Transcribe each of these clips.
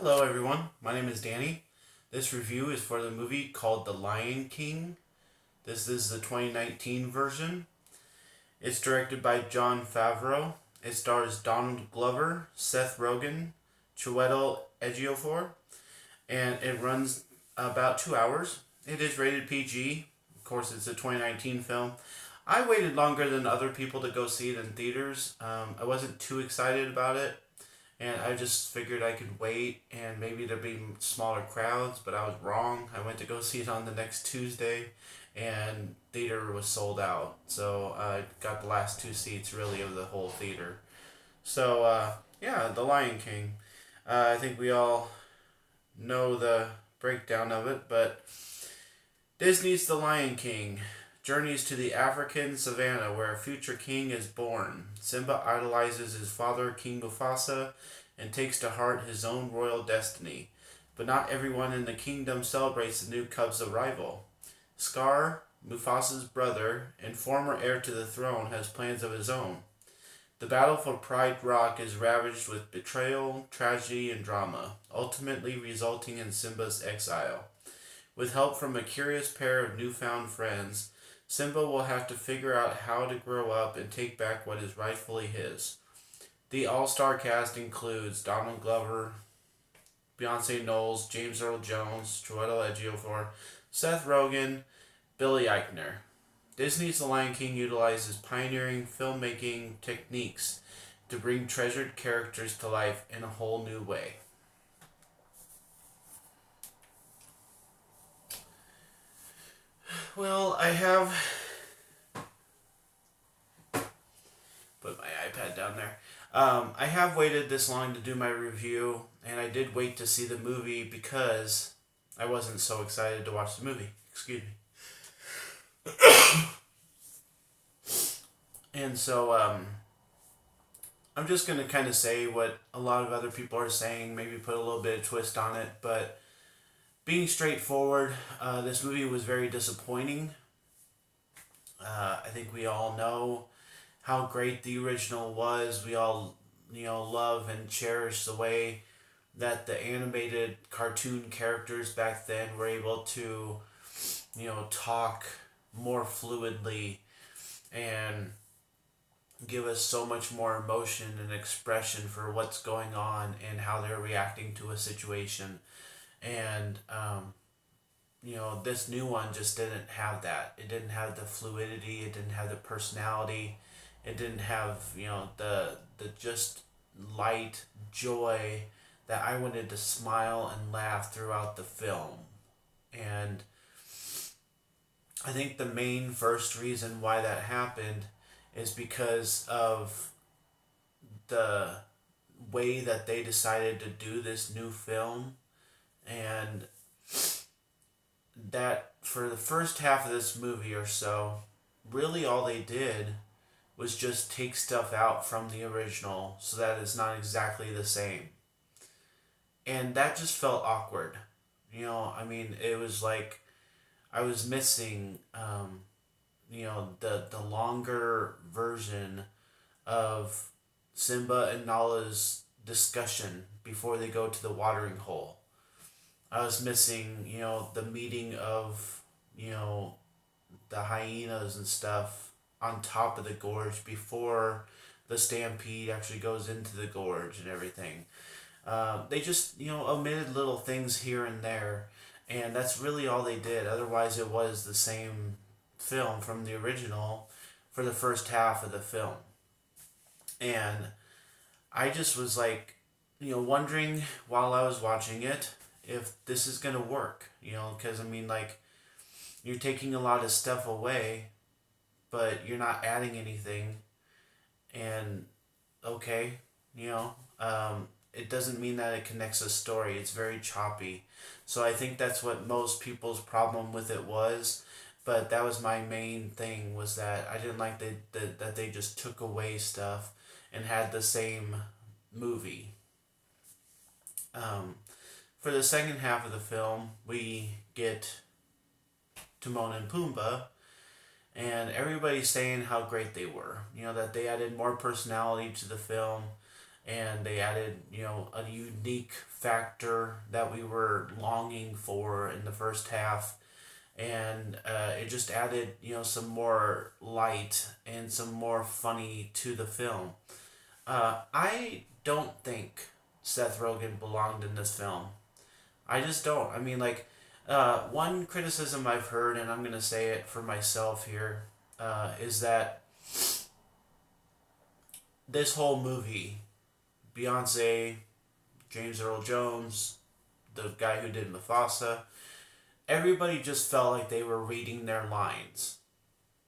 Hello, everyone. My name is Danny. This review is for the movie called The Lion King. This is the 2019 version. It's directed by Jon Favreau. It stars Donald Glover, Seth Rogen, Chiwetel Ejiofor, and it runs about 2 hours. It is rated PG. Of course, it's a 2019 film. I waited longer than other people to go see it in theaters. I wasn't too excited about it, and I just figured I could wait and maybe there'd be smaller crowds, but I was wrong. I went to go see it on the next Tuesday, and theater was sold out. So I got the last two seats really of the whole theater. So yeah, The Lion King. I think we all know the breakdown of it, but Disney's The Lion King journeys to the African savannah where a future king is born. Simba idolizes his father, King Mufasa, and takes to heart his own royal destiny. But not everyone in the kingdom celebrates the new cub's arrival. Scar, Mufasa's brother and former heir to the throne, has plans of his own. The battle for Pride Rock is ravaged with betrayal, tragedy, and drama, ultimately resulting in Simba's exile. With help from a curious pair of newfound friends, Simba will have to figure out how to grow up and take back what is rightfully his. The all-star cast includes Donald Glover, Beyonce Knowles, James Earl Jones, Chiwetel Ejiofor, Seth Rogen, Billy Eichner. Disney's The Lion King utilizes pioneering filmmaking techniques to bring treasured characters to life in a whole new way. Well, I have put my iPad down there. I have waited this long to do my review, and I did wait to see the movie because I wasn't so excited to watch the movie. Excuse me. And so I'm just going to kind of say what a lot of other people are saying, maybe put a little bit of twist on it, but being straightforward, this movie was very disappointing. I think we all know how great the original was. We all, love and cherish the way that the animated cartoon characters back then were able to, talk more fluidly and give us so much more emotion and expression for what's going on and how they're reacting to a situation. And this new one just didn't have that. It didn't have the fluidity. It didn't have the personality. It didn't have the just light joy that I wanted to smile and laugh throughout the film. And I think the main first reason why that happened is because of the way that they decided to do this new film, and that for the first half of this movie or so, really all they did was just take stuff out from the original so that it's not exactly the same. And that just felt awkward. It was like I was missing, the longer version of Simba and Nala's discussion before they go to the watering hole. I was missing, the meeting of, the hyenas and stuff on top of the gorge before the stampede actually goes into the gorge and everything. They just, omitted little things here and there, and that's really all they did. Otherwise, it was the same film from the original for the first half of the film. And I just was like, wondering while I was watching it if this is going to work, because you're taking a lot of stuff away, but you're not adding anything. And okay, it doesn't mean that it connects a story. It's very choppy. So I think that's what most people's problem with it was. But that was my main thing, was that I didn't like that they just took away stuff and had the same movie. For the second half of the film, we get Timon and Pumbaa, and everybody's saying how great they were. That they added more personality to the film. and they added, a unique factor that we were longing for in the first half, and it just added, some more light and some more funny to the film. I don't think Seth Rogen belonged in this film. I just don't. I mean, like, one criticism I've heard, and I'm going to say it for myself here, is that this whole movie, Beyonce, James Earl Jones, the guy who did Mufasa, everybody just felt like they were reading their lines.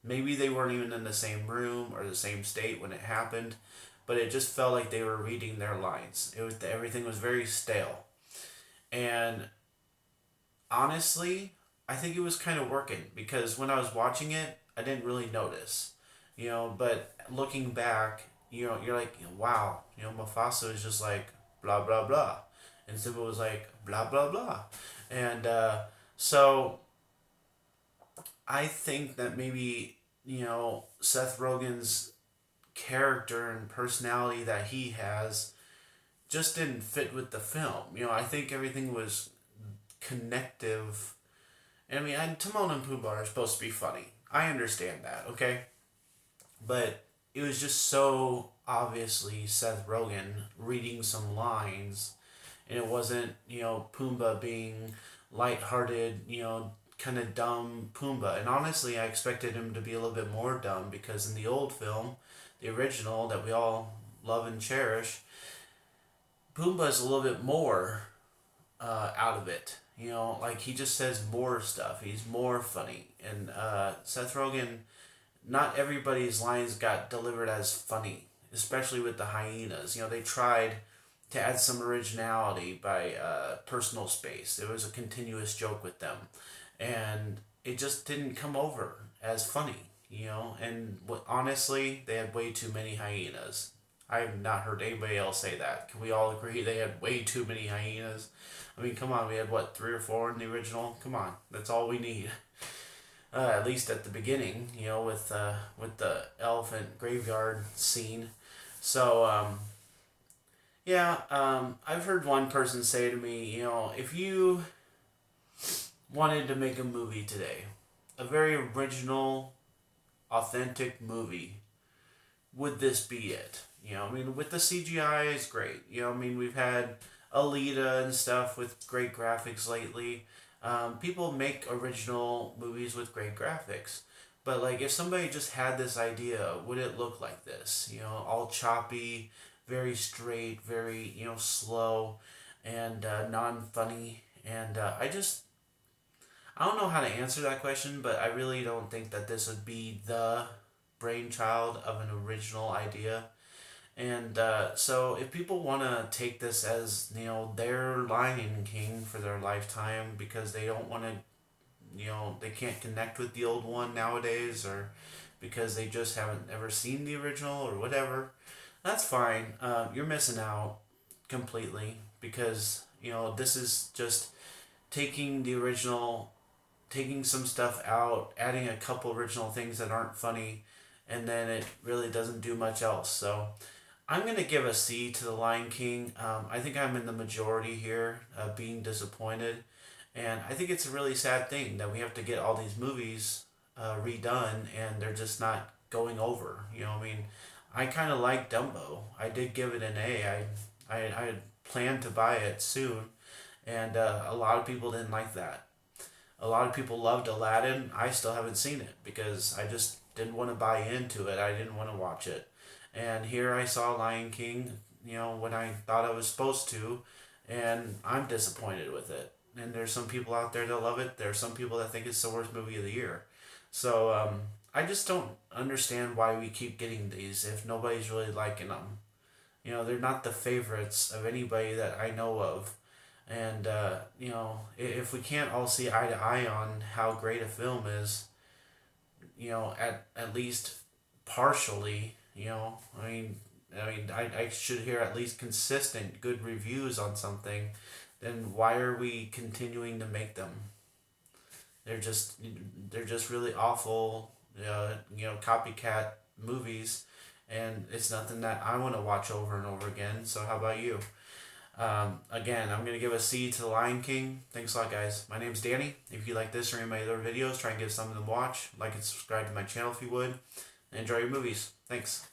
Maybe they weren't even in the same room or the same state when it happened, but it just felt like they were reading their lines. Everything was very stale. And honestly, I think it was kind of working because when I was watching it, I didn't really notice, but looking back, you're like, wow, Mufasa is just like blah blah blah, and Simba was like blah blah blah, and so I think that maybe Seth Rogen's character and personality that he has just didn't fit with the film. I think everything was connective. And I mean, Timon and Pumbaa are supposed to be funny. I understand that, okay? But it was just so obviously Seth Rogen reading some lines, and it wasn't, Pumbaa being lighthearted, kind of dumb Pumbaa. And honestly, I expected him to be a little bit more dumb because in the old film, the original that we all love and cherish, Pumbaa's a little bit more out of it. Like he just says more stuff. He's more funny. And Seth Rogen, not everybody's lines got delivered as funny, especially with the hyenas. They tried to add some originality by personal space. It was a continuous joke with them. And it just didn't come over as funny, And honestly, they had way too many hyenas. I have not heard anybody else say that. Can we all agree they had way too many hyenas? I mean, come on, we had what, 3 or 4 in the original? Come on, that's all we need. At least at the beginning, with the elephant graveyard scene. So, yeah, I've heard one person say to me, if you wanted to make a movie today, a very original, authentic movie, would this be it? I mean, with the CGI is great. I mean, we've had Alita and stuff with great graphics lately. People make original movies with great graphics. But, like, if somebody just had this idea, would it look like this? All choppy, very straight, very, slow, and non funny. And I don't know how to answer that question, but I really don't think that this would be the brainchild of an original idea. And so if people want to take this as, their Lion King for their lifetime because they don't want to, they can't connect with the old one nowadays, or because they just haven't ever seen the original or whatever, that's fine. You're missing out completely because, this is just taking the original, taking some stuff out, adding a couple original things that aren't funny, and then it really doesn't do much else. So I'm going to give a C to The Lion King. I think I'm in the majority here, being disappointed. And I think it's a really sad thing that we have to get all these movies redone and they're just not going over. I mean, I kind of like Dumbo. I did give it an A. I had planned to buy it soon, and a lot of people didn't like that. A lot of people loved Aladdin. I still haven't seen it because I just didn't want to buy into it. I didn't want to watch it. And here I saw Lion King, when I thought I was supposed to, and I'm disappointed with it. And there's some people out there that love it. There's some people that think it's the worst movie of the year. So I just don't understand why we keep getting these if nobody's really liking them. They're not the favorites of anybody that I know of. And, if we can't all see eye to eye on how great a film is, at least partially, I should hear at least consistent good reviews on something, then why are we continuing to make them? They're just really awful, copycat movies, and it's nothing that I want to watch over and over again. So how about you? Again, I'm going to give a C to The Lion King. Thanks a lot, guys. My name's Danny. If you like this or any of my other videos, try and give some of them a watch. Like and subscribe to my channel if you would. And enjoy your movies. Thanks.